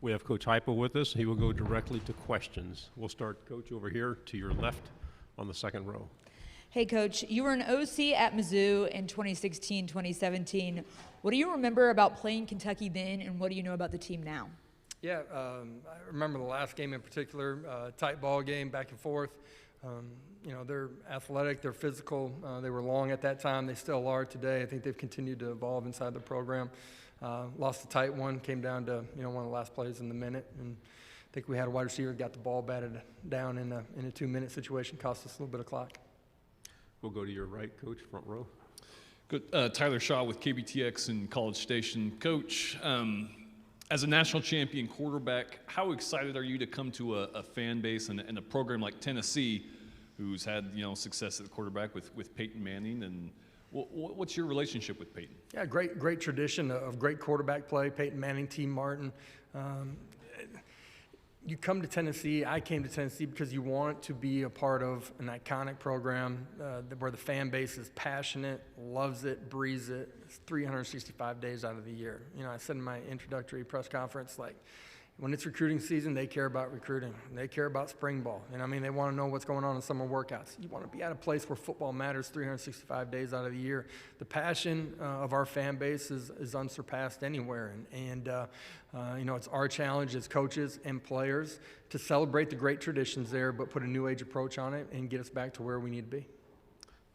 We have Coach Heupel with us. He will go directly to questions. We'll start, Coach, over here to your left on the second row. Hey, Coach, you were an OC at Mizzou in 2016, 2017. What do you remember about playing Kentucky then, and what do you know about the team now? Yeah, I remember the last game in particular, tight ball game, back and forth. They're athletic, they're physical. They were long at that time. They still are today. I think they've continued to evolve inside the program. Lost a tight one, came down to one of the last plays in the minute, and I think we had a wide receiver got the ball batted down in a 2-minute situation, cost us a little bit of clock. We'll go to your right, Coach, front row. Good. Tyler Shaw with KBTX in College Station. Coach, as a national champion quarterback, how excited are you to come to a fan base and a program like Tennessee, who's had success at the quarterback with Peyton Manning, and what's your relationship with Peyton? Yeah, great tradition of great quarterback play. Peyton Manning, T. Martin. You come to Tennessee, I came to Tennessee because you want to be a part of an iconic program where the fan base is passionate, loves it, breathes it. It's 365 days out of the year. I said in my introductory press conference, when it's recruiting season, they care about recruiting. They care about spring ball. They want to know what's going on in summer workouts. You want to be at a place where football matters 365 days out of the year. The passion of our fan base is unsurpassed anywhere. And it's our challenge as coaches and players to celebrate the great traditions there, but put a new age approach on it and get us back to where we need to be.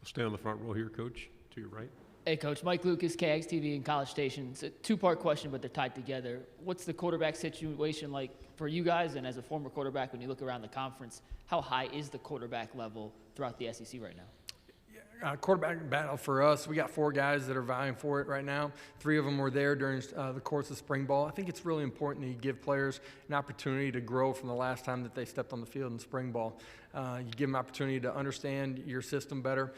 We'll stay on the front row here, Coach, to your right. Hey, Coach. Mike Lucas, KXTV in College Station. It's a two-part question, but they're tied together. What's the quarterback situation like for you guys? And as a former quarterback, when you look around the conference, how high is the quarterback level throughout the SEC right now? Quarterback battle for us, we got 4 guys that are vying for it right now. 3 of them were there during the course of spring ball. I think it's really important that you give players an opportunity to grow from the last time that they stepped on the field in spring ball. You give them an opportunity to understand your system better,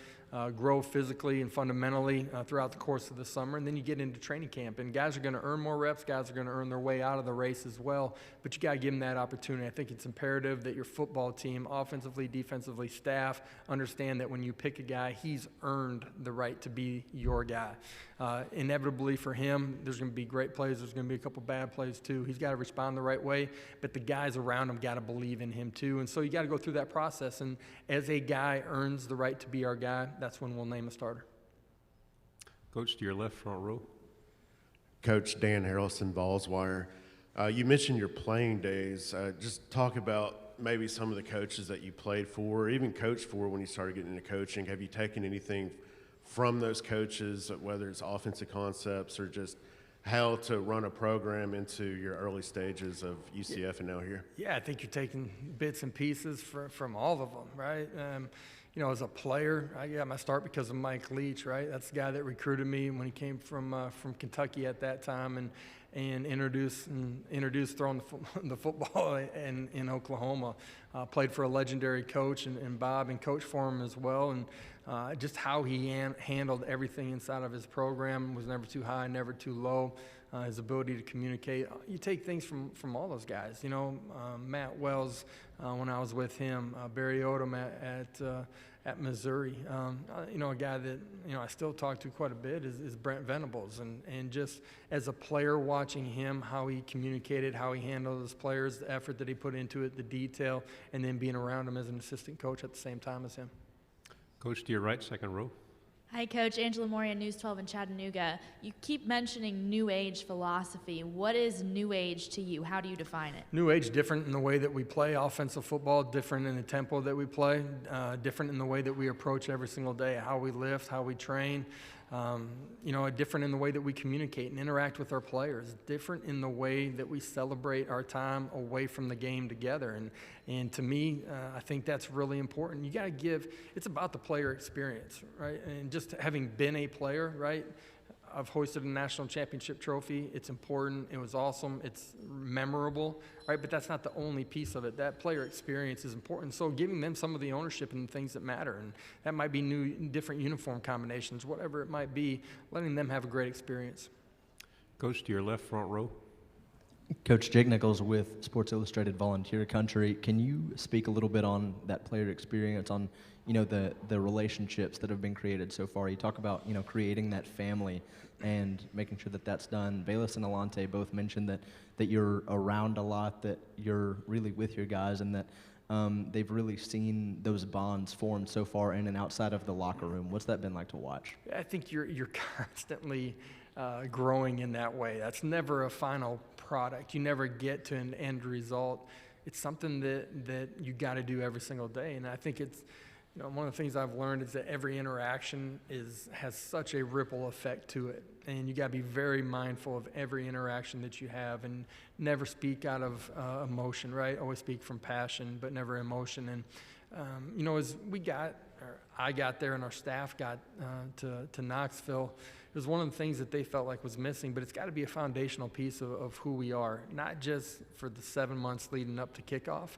grow physically and fundamentally throughout the course of the summer, and then you get into training camp. And guys are going to earn more reps, guys are going to earn their way out of the race as well, but you got to give them that opportunity. I think it's imperative that your football team, offensively, defensively, staff, understand that when you pick a guy, he's earned the right to be your guy. Inevitably for him, there's going to be great plays, there's going to be a couple bad plays too. He's got to respond the right way, but the guys around him got to believe in him too. And so you got to go through that process, and as a guy earns the right to be our guy, that's when we'll name a starter. Coach, to your left, front row. Coach Dan Harrelson, Ballswire. You mentioned your playing days. Just talk about maybe some of the coaches that you played for, or even coached for when you started getting into coaching. Have you taken anything from those coaches, whether it's offensive concepts or just how to run a program into your early stages of UCF and now here? Yeah, I think you're taking bits and pieces from all of them, right? As a player, I got my start because of Mike Leach, right? That's the guy that recruited me when he came from Kentucky at that time and introduced throwing the football in Oklahoma. Played for a legendary coach and Bob, and coached for him as well. And just how he handled everything inside of his program, was never too high, never too low. His ability to communicate. You take things from all those guys. Matt Wells when I was with him, Barry Odom at Missouri. A guy that I still talk to quite a bit is Brent Venables, and just as a player watching him, how he communicated, how he handled his players, the effort that he put into it, the detail, and then being around him as an assistant coach at the same time as him. Coach, to your right, second row. Hi, Coach. Angela Moria, News 12 in Chattanooga. You keep mentioning New Age philosophy. What is New Age to you? How do you define it? New Age, different in the way that we play offensive football, different in the tempo that we play, different in the way that we approach every single day, how we lift, how we train, different in the way that we communicate and interact with our players, different in the way that we celebrate our time away from the game together. And to me, I think that's really important. You got to it's about the player experience, right? And just having been a player, right? I've hoisted a national championship trophy. It's important. It was awesome. It's memorable, right? But that's not the only piece of it. That player experience is important. So giving them some of the ownership and the things that matter, and that might be different uniform combinations, whatever it might be, letting them have a great experience. Coach, to your left, front row. Coach Jake Nichols with Sports Illustrated Volunteer Country. Can you speak a little bit on that player experience, on the relationships that have been created so far? You talk about creating that family and making sure that that's done. Bayless and Alante both mentioned that you're around a lot, that you're really with your guys, and that they've really seen those bonds formed so far in and outside of the locker room. What's that been like to watch? I think you're constantly growing in that way. That's never a final product. You never get to an end result. It's something that you got to do every single day. And I think it's, one of the things I've learned is that every interaction has such a ripple effect to it. And you got to be very mindful of every interaction that you have and never speak out of emotion, right? Always speak from passion, but never emotion. And, as I got there and our staff got to Knoxville, it was one of the things that they felt like was missing, but it's got to be a foundational piece of who we are, not just for the 7 months leading up to kickoff,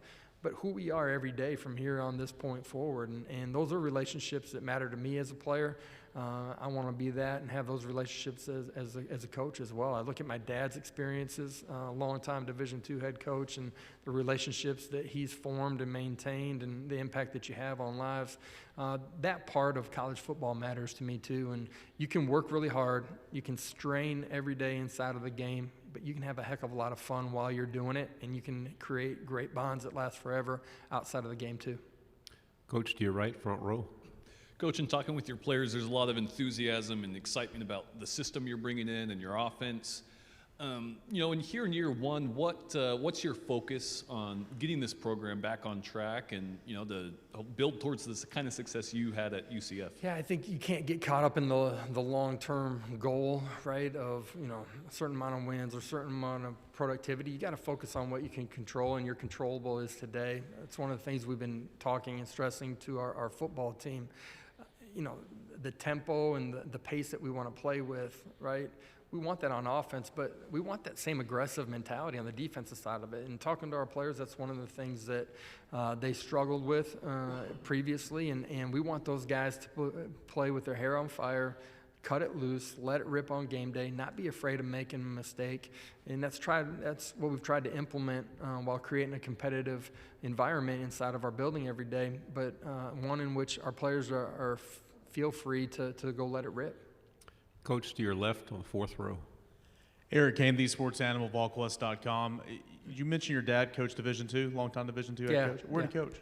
but who we are every day from here on this point forward. And those are relationships that matter to me as a player. I want to be that and have those relationships as a coach as well. I look at my dad's experiences, long-time Division II head coach, and the relationships that he's formed and maintained and the impact that you have on lives. That part of college football matters to me too. And you can work really hard. You can strain every day inside of the game, but you can have a heck of a lot of fun while you're doing it, and you can create great bonds that last forever outside of the game too. Coach, to your right, front row. Coach, in talking with your players, there's a lot of enthusiasm and excitement about the system you're bringing in and your offense. In year one, what's your focus on getting this program back on track and, to build towards this kind of success you had at UCF? Yeah, I think you can't get caught up in the long-term goal, right, of, a certain amount of wins or a certain amount of productivity. You got to focus on what you can control, and your controllable is today. It's one of the things we've been talking and stressing to our football team. The tempo and the pace that we want to play with, right? We want that on offense, but we want that same aggressive mentality on the defensive side of it. And talking to our players, that's one of the things that they struggled with previously, and we want those guys to play with their hair on fire, cut it loose, let it rip on game day, not be afraid of making a mistake. And that's what we've tried to implement while creating a competitive environment inside of our building every day, but one in which our players feel free to go let it rip. Coach, to your left on the fourth row. Eric Kane, thesportsanimal.VolQuest.com. You mentioned your dad coached Division II, longtime Division II head coach. Where did he coach?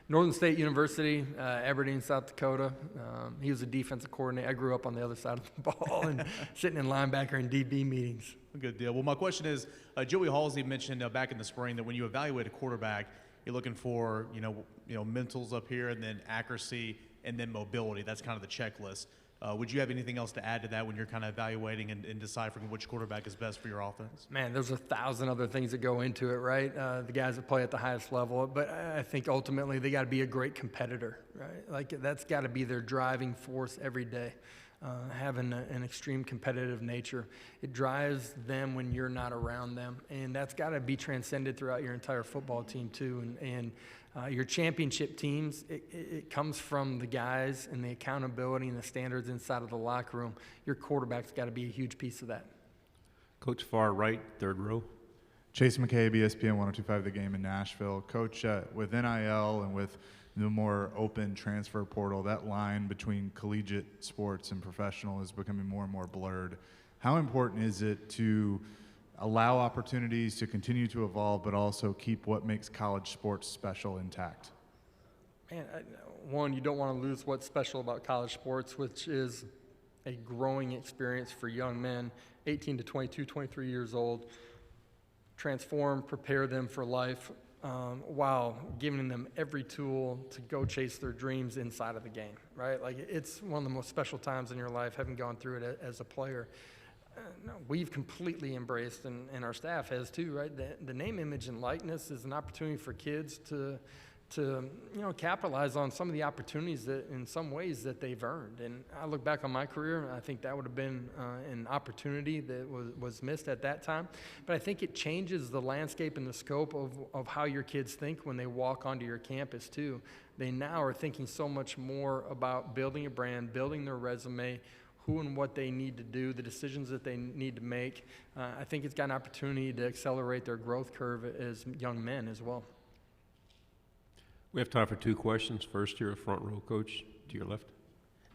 Northern State University, Aberdeen, South Dakota. He was a defensive coordinator. I grew up on the other side of the ball and sitting in linebacker and DB meetings. Good deal. Well, my question is, Joey Halsey mentioned back in the spring that when you evaluate a quarterback, you're looking for mentals up here, and then accuracy, and then mobility. That's kind of the checklist. Would you have anything else to add to that when you're kind of evaluating and deciphering which quarterback is best for your offense? Man, there's 1,000 other things that go into it, right? The guys that play at the highest level. But I think ultimately they got to be a great competitor, right? Like that's got to be their driving force every day. Having an extreme competitive nature. It drives them when you're not around them. And that's got to be transcended throughout your entire football team too. And your championship teams, it comes from the guys and the accountability and the standards inside of the locker room. Your quarterback's got to be a huge piece of that. Coach, far right, third row. Chase McCabe, ESPN 102.5 The Game in Nashville. Coach, with NIL and with the more open transfer portal, that line between collegiate sports and professional is becoming more and more blurred. How important is it to allow opportunities to continue to evolve, but also keep what makes college sports special intact? Man, one, you don't want to lose what's special about college sports, which is a growing experience for young men, 18 to 22, 23 years old. Transform, prepare them for life, while giving them every tool to go chase their dreams inside of the game, right? Like it's one of the most special times in your life, having gone through it as a player. We've completely embraced, and our staff has too, right? The name, image, and likeness is an opportunity for kids to capitalize on some of the opportunities that in some ways that they've earned. And I look back on my career, I think that would have been an opportunity that was missed at that time. But I think it changes the landscape and the scope of how your kids think when they walk onto your campus too. They now are thinking so much more about building a brand, building their resume, who and what they need to do, the decisions that they need to make. I think it's got an opportunity to accelerate their growth curve as young men as well. We have time for 2 questions. First, here, front row, Coach, to your left.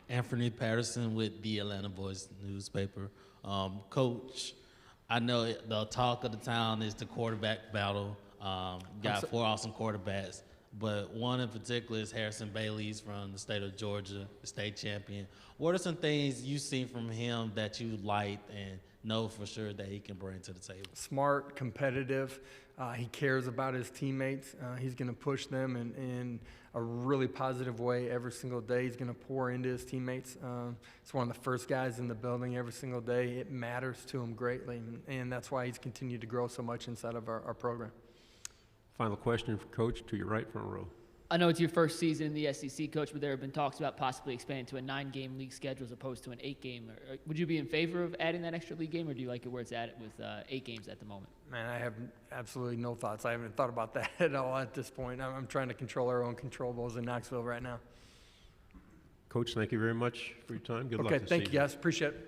Anthony Patterson with the Atlanta Voice newspaper. Coach, I know the talk of the town is the quarterback battle. Got 4 awesome quarterbacks, but one in particular is Harrison Bailey's from the state of Georgia, the state champion. What are some things you've seen from him that you liked and know for sure that he can bring to the table? Smart, competitive. He cares about his teammates. He's going to push them in a really positive way every single day. He's going to pour into his teammates. He's one of the first guys in the building every single day. It matters to him greatly, and that's why he's continued to grow so much inside of our program. Final question for Coach, to your right, front row. I know it's your first season in the SEC, Coach, but there have been talks about possibly expanding to a 9-game league schedule as opposed to an 8-game. Would you be in favor of adding that extra league game, or do you like it where it's at with 8 games at the moment? Man, I have absolutely no thoughts. I haven't thought about that at all at this point. I'm trying to control our own controllables in Knoxville right now. Coach, thank you very much for your time. Good luck Okay, this thank season. you guys. Appreciate it.